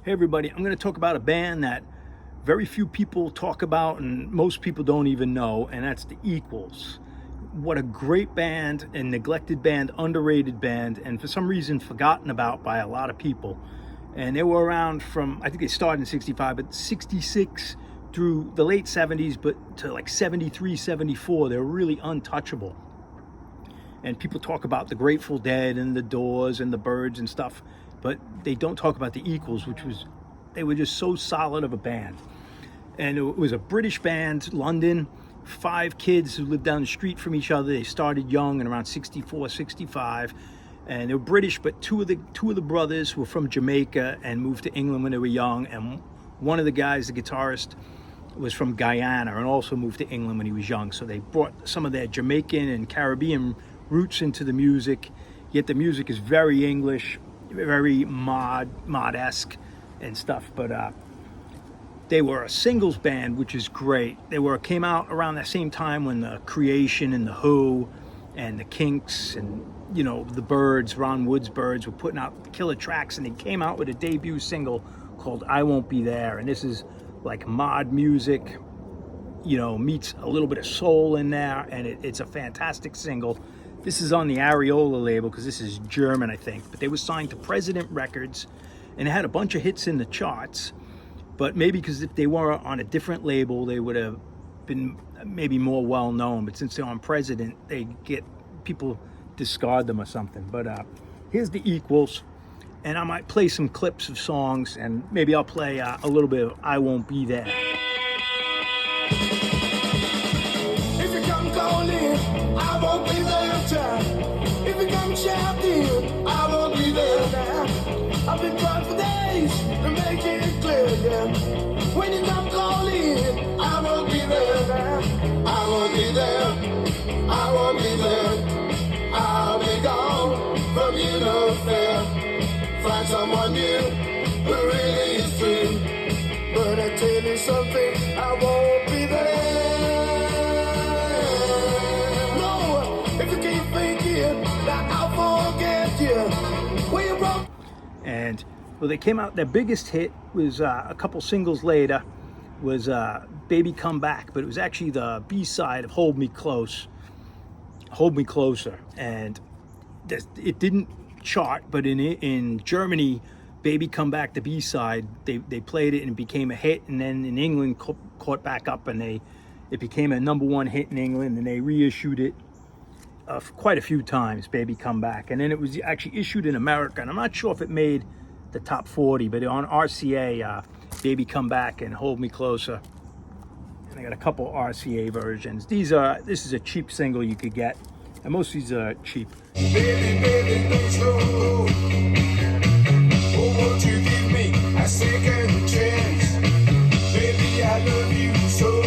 Hey everybody, I'm going to talk about a band that very few people talk about and most people don't even know, and that's the Equals. What a great band, a neglected band, underrated band, and for some reason forgotten about by a lot of people. And they were around from, I think they started in 65, but 66 through the late 70s, but to like 73, 74, they were really untouchable. And people talk about the Grateful Dead and the Doors and the Byrds and stuff, but they don't talk about the Equals, they were just so solid of a band. And it was a British band, London, 5 kids who lived down the street from each other. They started young in around 64, 65, and they were British, but two of the brothers were from Jamaica and moved to England when they were young, and one of the guys, the guitarist, was from Guyana and also moved to England when he was young. So they brought some of their Jamaican and Caribbean roots into the music, yet the music is very English, very mod-esque and stuff. But they were a singles band, which is great. They came out around that same time when the Creation and the Who and the Kinks and the Byrds, Ron Wood's Byrds, were putting out killer tracks, and they came out with a debut single called I Won't Be There. And this is like mod music, meets a little bit of soul in there, and it's a fantastic single. This is on the Areola label because this is German, I think. But they were signed to President Records, and it had a bunch of hits in the charts. But maybe because if they were on a different label, they would have been maybe more well known. But since they're on President, people discard them or something. But here's the Equals, and I might play some clips of songs, and maybe I'll play a little bit of I Won't Be There. If you come calling, I won't be there. If you come shouting, I won't be there now. I've been trying for days to make it clear, yeah. When you come calling, I won't be there now. I won't be there. I won't be there. I'll be gone from you, no fair. Find someone new who really is true. But I tell you something, I won't be there. And they came out, their biggest hit was a couple singles later, was Baby Come Back, but it was actually the B-side of Hold Me Closer. And it didn't chart, but in Germany, Baby Come Back, the B-side, they played it and it became a hit, and then in England caught back up, and it became a #1 hit in England, and they reissued it quite a few times, Baby Come Back. And then it was actually issued in America, and I'm not sure if it made the top 40, but on RCA, Baby Come Back and Hold Me Closer. And I got a couple RCA versions. This is a cheap single you could get, and most of these are cheap. Baby, baby, don't slow. Oh, won't you give me a second chance? Baby, I love you so.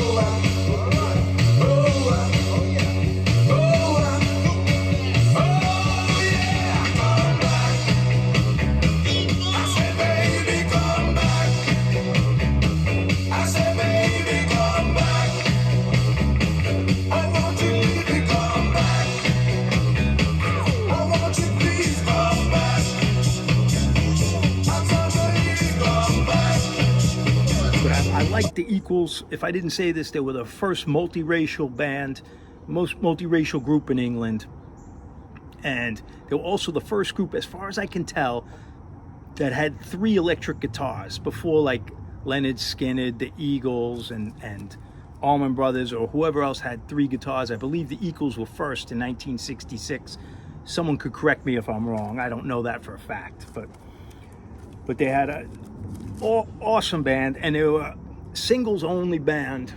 I like the Equals. If I didn't say this, they were the first multiracial band, most multiracial group in England. And they were also the first group, as far as I can tell, that had 3 electric guitars before like Leonard Skinner, the Eagles, and Allman Brothers, or whoever else had 3 guitars. I believe the Equals were first in 1966. Someone could correct me if I'm wrong. I don't know that for a fact, but they had a awesome band, and they were singles only band.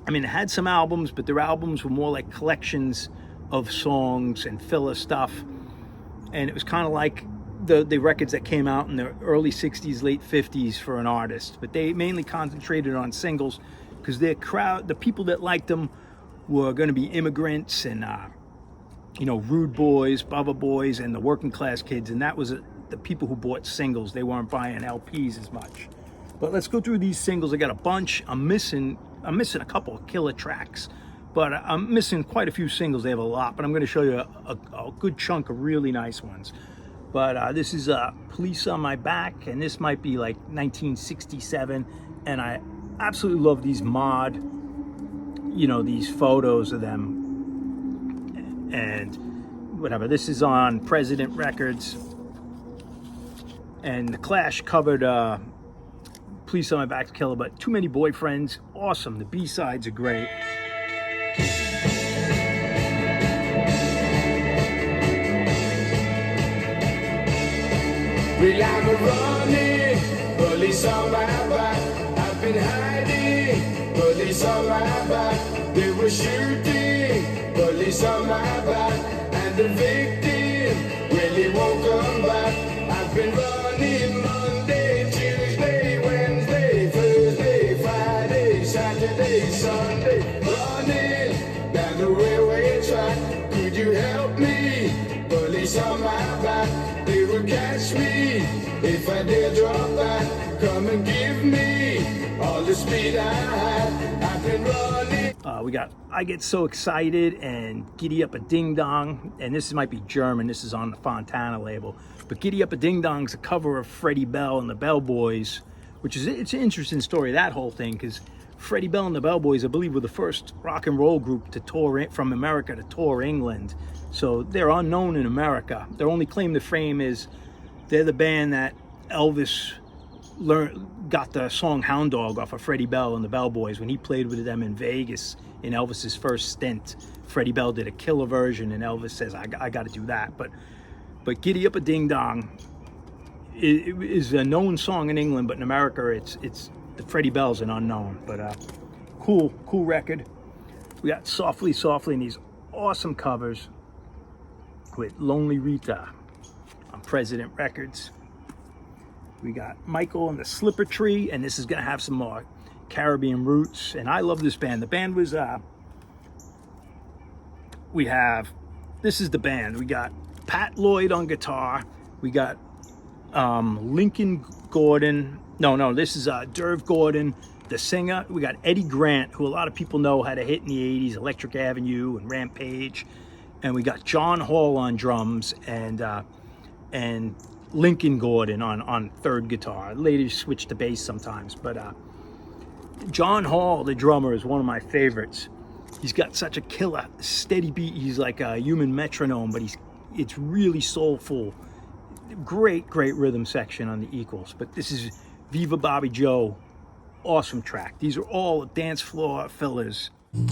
I mean, it had some albums, but their albums were more like collections of songs and filler stuff. And it was kind of like the records that came out in the early 60s, late 50s for an artist. But they mainly concentrated on singles because their crowd, the people that liked them, were going to be immigrants and rude boys, Bubba boys, and the working class kids. And that was the people who bought singles. They weren't buying LPs as much. But let's go through these singles. I got a bunch. I'm missing a couple of killer tracks, but I'm missing quite a few singles. They have a lot, but I'm going to show you a good chunk of really nice ones. But this is Police on My Back, and this might be like 1967. And I absolutely love these mod, you know, these photos of them and whatever. This is on President Records, and the Clash covered Police on My Back Killer, but Too Many Boyfriends, awesome. The B-sides are great. Well, I'm running, police on my back. I've been hiding, police on my back. They were shooting, police on my back. And the victim, well, he won't come back. I've been running Monday, Tuesday, Wednesday, Thursday, Friday, Saturday, Sunday. Running down the railway track. Could you help me? Police on my back. They will catch me if I dare drop back. Come and give me all the speed I had. I've been running. We got I Get So Excited and Giddy Up a Ding Dong, and this might be German. This is on the Fontana label. But Giddy Up a Ding Dong is a cover of Freddie Bell and the Bell Boys, which is, it's an interesting story, that whole thing, because Freddie Bell and the Bell Boys, I believe, were the first rock and roll group to tour from America to tour England. So they're unknown in America. Their only claim to fame is they're the band that Elvis got the song Hound Dog off of Freddie Bell and the Bell Boys when he played with them in Vegas in Elvis's first stint. Freddie Bell did a killer version, and Elvis says, I got to do that. But Giddy Up a Ding Dong is a known song in England, but in America, it's the Freddie Bell's an unknown. But cool record. We got Softly Softly and these awesome covers with Lonely Rita on President Records. We got Michael and the Slipper Tree, and this is gonna have some more Caribbean roots. And I love this band. The band was this is the band. We got Pat Lloyd on guitar. We got Lincoln Gordon. No, this is Derv Gordon, the singer. We got Eddie Grant, who a lot of people know had a hit in the 80s, Electric Avenue and Rampage. And we got John Hall on drums and Lincoln Gordon on third guitar. Later switched to bass sometimes, but John Hall, the drummer, is one of my favorites. He's got such a killer, steady beat. He's like a human metronome, but it's really soulful. Great rhythm section on the Equals. But this is Viva Bobby Joe, awesome track. These are all dance floor fillers. Bobby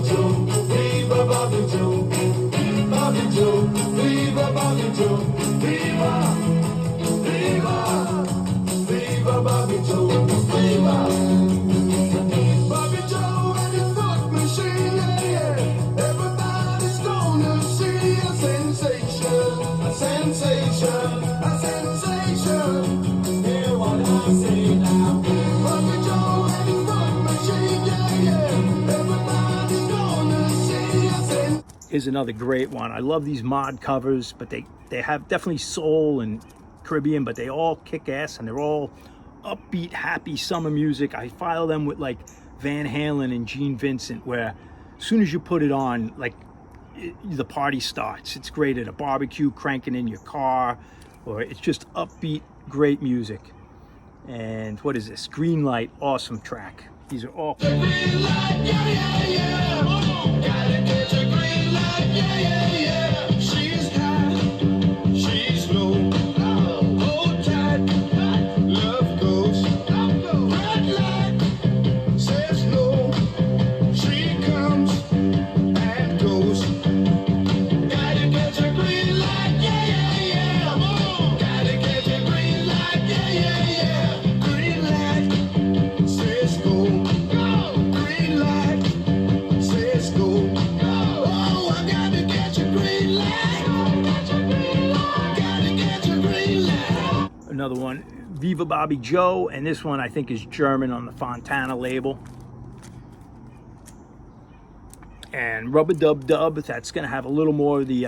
Joe, Viva Bobby Joe, Bobby Joe, Viva Bobby Joe, Viva, Viva, Viva Bobby Joe, Viva. Bobby Joe and his foot machine, yeah. Everybody's gonna see a sensation, a sensation, a sensation. Hear what I say now. Bobby Joe and his foot machine, yeah. Everybody's gonna see a sensation. Is another great one. I love these mod covers, but they have definitely soul and Caribbean, but they all kick ass and they're all upbeat, happy summer music. I file them with like Van Halen and Gene Vincent, where as soon as you put it on, like the party starts. It's great at a barbecue, cranking in your car, or it's just upbeat, great music. And what is this? Green Light, awesome track. These are all. Green light, yeah, yeah, yeah. Gotta get your green light, yeah, yeah, yeah. She's high, she's low. Hold tight, love goes. Red light says no. She comes and goes. Gotta get your green light, yeah, yeah, yeah. Gotta get your green light, yeah, yeah, yeah. Green light says go. Green light says go. Oh, I gotta get your green light. Gotta get your green light. Another one, Viva Bobby Joe, and this one I think is German on the Fontana label. And Rubber Dub Dub, that's going to have a little more of the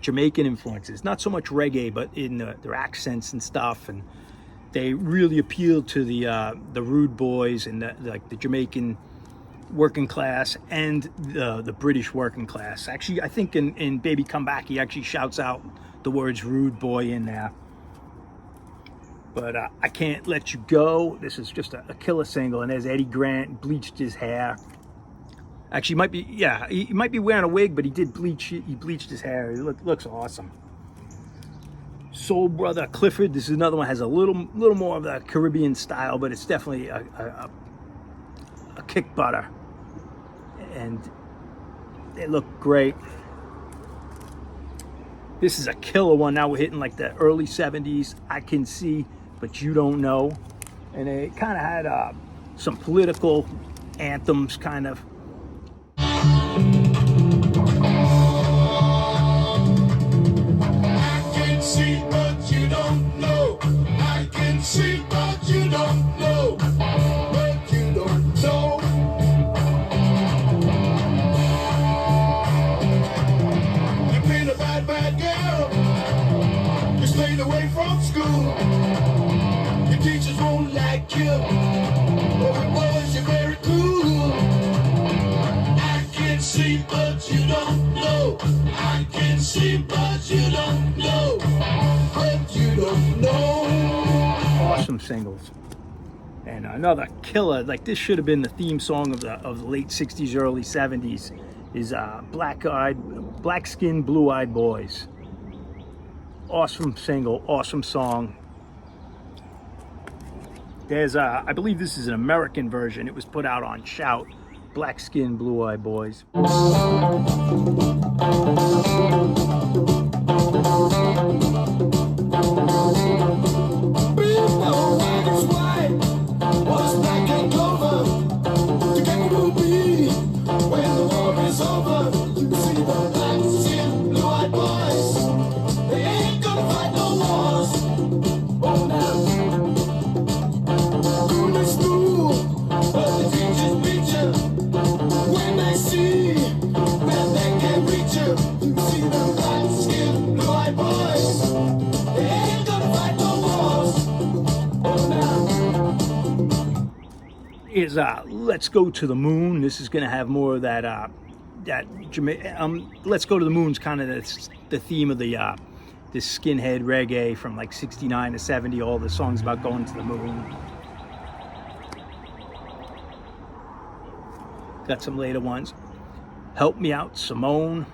Jamaican influences. Not so much reggae, but in their accents and stuff. And they really appeal to the Rude Boys and the Jamaican working class and the British working class. Actually, I think in Baby Come Back, he actually shouts out the words rude boy in there. But I Can't Let You Go. This is just a killer single. And there's Eddie Grant, bleached his hair. Actually, he might be wearing a wig, but he bleached his hair. It looks awesome. Soul Brother Clifford. This is another one, has a little more of the Caribbean style, but it's definitely a kick butter. And they look great. This is a killer one. Now we're hitting like the early 70s. I Can See, But You Don't Know. And it kind of had some political anthems, kind of. I can see, but you don't know. I can see, but you don't know. But you don't know. You've been a bad, bad girl. You stayed away from school. Your teachers won't like you. Oh, it was you very cool. I can see, but you don't know. I can see, but you don't know. But you don't know. Awesome singles. And another killer, like this should have been the theme song of the late 60s, early 70s, is Black Skin, Blue Eyed Boys. Awesome single, awesome song. There's I believe this is an American version. It was put out on Shout. Black Skin, Blue Eyed Boys. Is Let's Go to the Moon. This is going to have more of that Let's Go to the Moon's kind of the theme of this skinhead reggae from like 69 to 70, all the songs about going to the moon. Got some later ones. Help Me Out, Simone.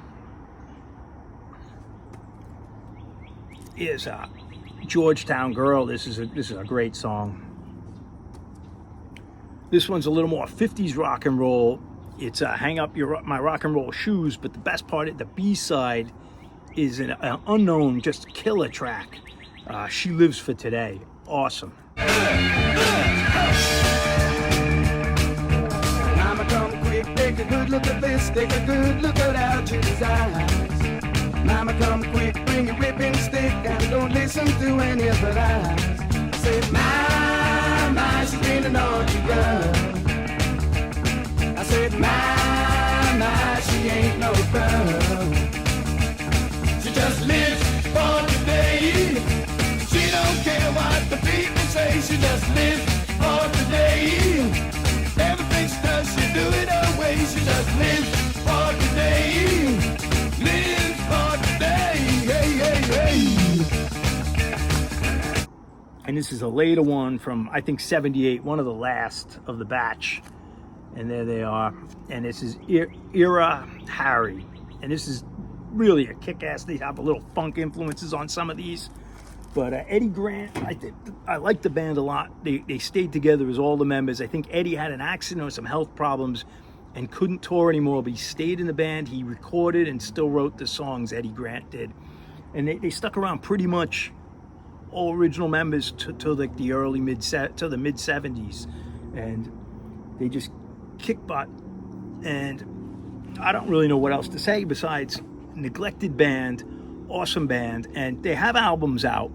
Is Georgetown Girl. This is a great song. This one's a little more 50s rock and roll. It's Hang Up My Rock and Roll Shoes, but the best part of the B-side is an unknown, just killer track. She Lives for Today. Awesome. Mama, come quick, take a good look at this, take a good look at Algie's eyes. Mama, come quick, bring your whipping stick, and don't listen to any of the lies. I said, my, she's been a naughty girl. I said, my, she ain't no girl. She just lives for today. She don't care what the people say. She just lives for today. Everything she does, she do it her way. She just lives for today. Lives for today. Hey, hey, hey. And this is a later one from, I think, 78, one of the last of the batch. And there they are. And this is Era Harry. And this is really a kick-ass. They have a little funk influences on some of these. But Eddie Grant, I like the band a lot. They stayed together as all the members. I think Eddie had an accident or some health problems and couldn't tour anymore, but he stayed in the band. He recorded and still wrote the songs, Eddie Grant did. And they stuck around pretty much all original members to like the early mid 70s, and they just kick butt. And I don't really know what else to say besides neglected band, awesome band, and they have albums out,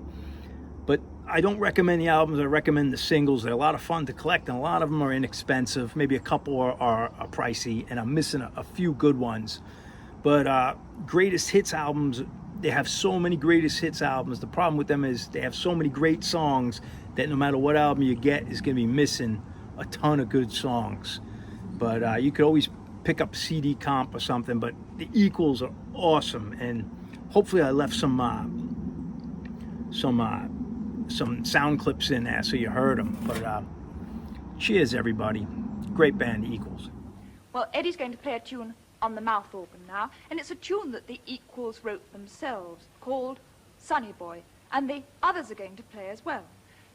but I don't recommend the albums. I recommend the singles. They're a lot of fun to collect, and a lot of them are inexpensive. Maybe a couple are pricey, and I'm missing a few good ones. But greatest hits albums, they have so many greatest hits albums. The problem with them is they have so many great songs that no matter what album you get is going to be missing a ton of good songs. But you could always pick up CD comp or something. But the Equals are awesome, and hopefully I left some sound clips in there so you heard them. But cheers, everybody. Great band, the Equals. Well, Eddie's going to play a tune on the mouth organ now, and it's a tune that the Equals wrote themselves, called Sonny Boy, and the others are going to play as well.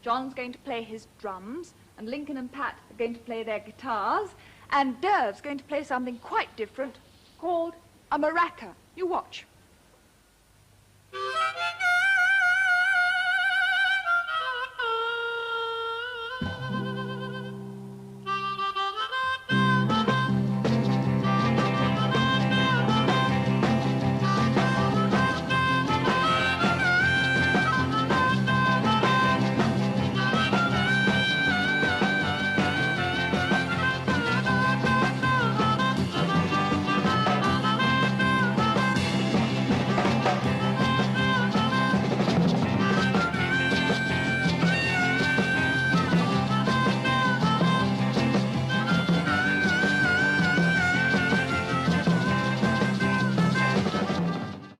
John's going to play his drums, and Lincoln and Pat are going to play their guitars, and Derv's going to play something quite different, called a maraca. You watch.